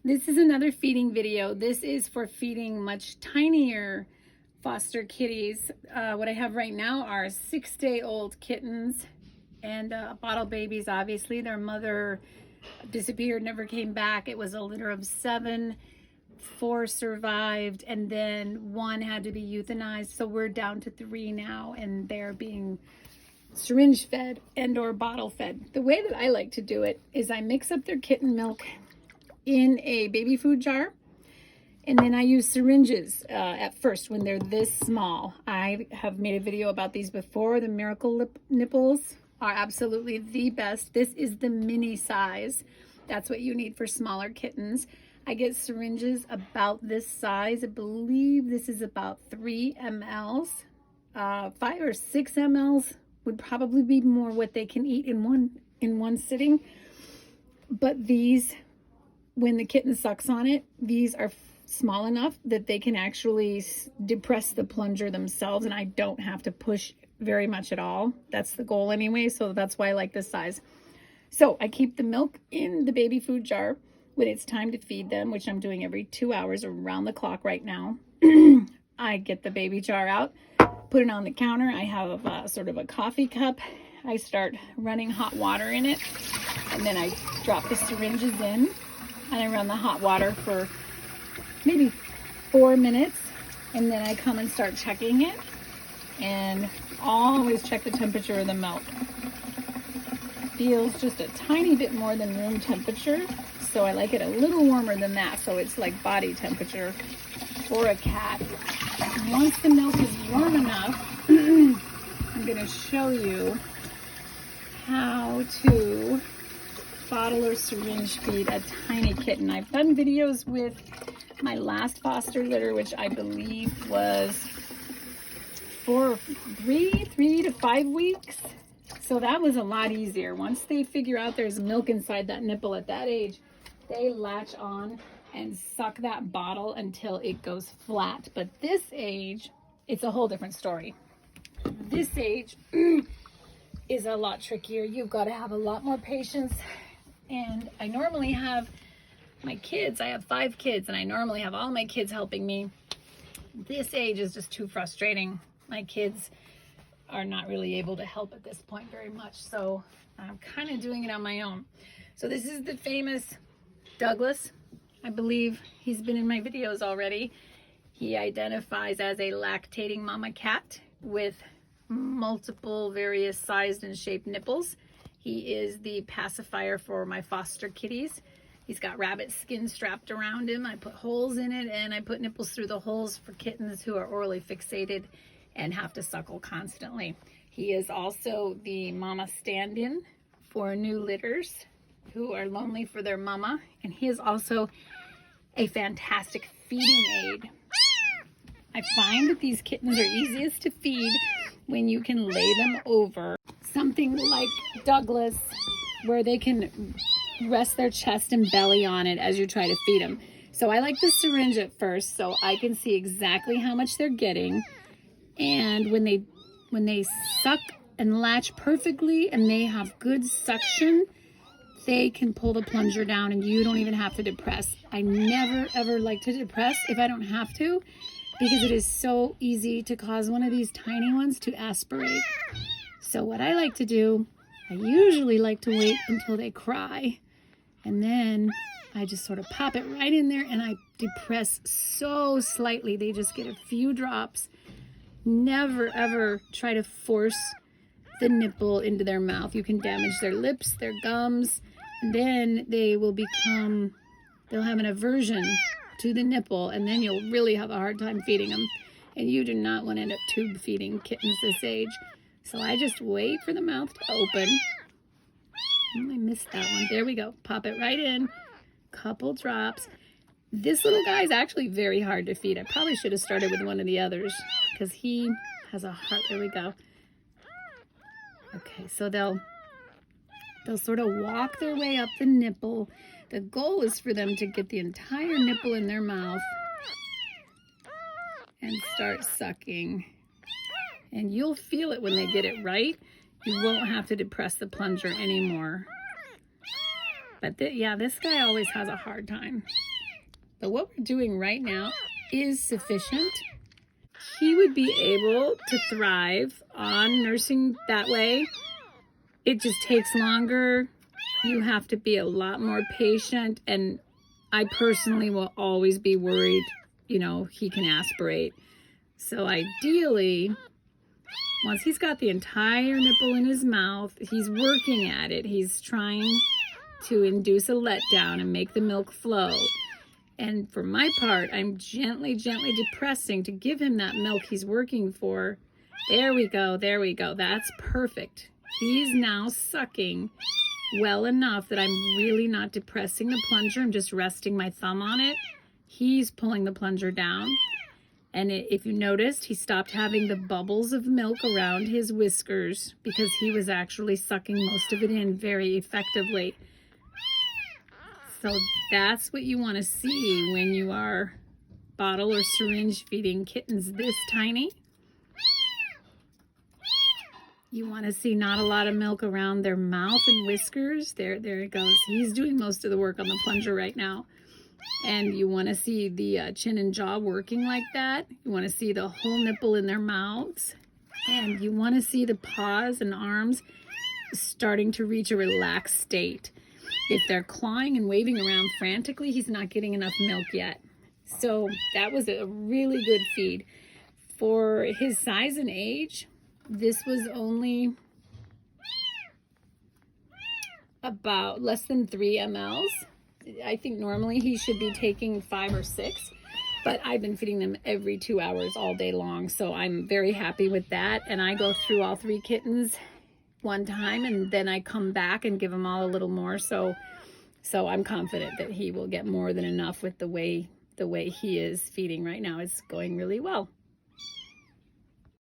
This is another feeding video. This is for feeding much tinier foster kitties. What I have right now are 6-day-old kittens and bottle babies. Obviously, their mother disappeared, never came back. It was a litter of 7. 4 survived, and then 1 had to be euthanized. So we're down to 3 now, and they're being syringe fed and or bottle fed. The way that I like to do it is I mix up their kitten milk in a baby food jar, and then I use syringes at first when they're this small. I have made a video about these before. The miracle nipples are absolutely the best. This is the mini size. That's what you need for smaller kittens. I get syringes about this size. I believe this is about 3 mLs. 5 or 6 mLs would probably be more what they can eat in one sitting. But these, when the kitten sucks on it, these are small enough that they can actually depress the plunger themselves, and I don't have to push very much at all. That's the goal anyway, so that's why I like this size. So I keep the milk in the baby food jar when it's time to feed them, which I'm doing every 2 hours around the clock right now. I get the baby jar out, put it on the counter. I have sort of a coffee cup. I start running hot water in it, and then I drop the syringes in, and I run the hot water for maybe 4 minutes, and then I come and start checking it, and always check the temperature of the milk. Feels just a tiny bit more than room temperature, so I like it a little warmer than that, so it's like body temperature for a cat. Once the milk is warm enough, I'm going to show you how to bottle or syringe feed a tiny kitten. I've done videos with my last foster litter, which I believe was for 3 to 5 weeks. So that was a lot easier. Once they figure out there's milk inside that nipple at that age, they latch on and suck that bottle until it goes flat. But this age, it's a whole different story. This age is a lot trickier. You've got to have a lot more patience. And I normally have my kids, I have 5 kids, and I normally have all my kids helping me. This age is just too frustrating. My kids are not really able to help at this point very much, so I'm kind of doing it on my own. So this is the famous Douglas. I believe he's been in my videos already. He identifies as a lactating mama cat with multiple various sized and shaped nipples. He is the pacifier for my foster kitties. He's got rabbit skin strapped around him. I put holes in it, and I put nipples through the holes for kittens who are orally fixated and have to suckle constantly. He is also the mama stand-in for new litters who are lonely for their mama, and he is also a fantastic feeding aid. I find that these kittens are easiest to feed when you can lay them over something like Douglas, where they can rest their chest and belly on it as you try to feed them. So I like the syringe at first so I can see exactly how much they're getting. And when they suck and latch perfectly and they have good suction, they can pull the plunger down and you don't even have to depress. I never ever like to depress if I don't have to, because it is so easy to cause one of these tiny ones to aspirate. So what I like to do, I usually like to wait until they cry, and then I just sort of pop it right in there and I depress so slightly. They just get a few drops. Never ever try to force the nipple into their mouth. You can damage their lips, their gums, and then they will they'll have an aversion to the nipple, and then you'll really have a hard time feeding them. And you do not want to end up tube feeding kittens this age. So I just wait for the mouth to open. Oh, I missed that one. There we go. Pop it right in. Couple drops. This little guy is actually very hard to feed. I probably should have started with one of the others because he has a heart. There we go. Okay, so they'll sort of walk their way up the nipple. The goal is for them to get the entire nipple in their mouth and start sucking. And you'll feel it when they get it right. You won't have to depress the plunger anymore. But yeah, this guy always has a hard time. But what we're doing right now is sufficient. He would be able to thrive on nursing that way. It just takes longer. You have to be a lot more patient, and I personally will always be worried, you know, he can aspirate. So ideally, once he's got the entire nipple in his mouth, he's working at it. He's trying to induce a letdown and make the milk flow. And for my part, I'm gently depressing to give him that milk he's working for. There we go, there we go. That's perfect. He's now sucking well enough that I'm really not depressing the plunger. I'm just resting my thumb on it. He's pulling the plunger down. And if you noticed, he stopped having the bubbles of milk around his whiskers because he was actually sucking most of it in very effectively. So that's what you want to see when you are bottle or syringe feeding kittens this tiny. You want to see not a lot of milk around their mouth and whiskers. There it goes. He's doing most of the work on the plunger right now. And you want to see the chin and jaw working like that. You want to see the whole nipple in their mouths. And you want to see the paws and arms starting to reach a relaxed state. If they're clawing and waving around frantically, he's not getting enough milk yet. So that was a really good feed. For his size and age, this was only about less than 3 mLs. I think normally he should be taking 5 or 6, but I've been feeding them every 2 hours all day long. So I'm very happy with that. And I go through all 3 kittens one time, and then I come back and give them all a little more. So I'm confident that he will get more than enough with the way he is feeding right now. It's going really well.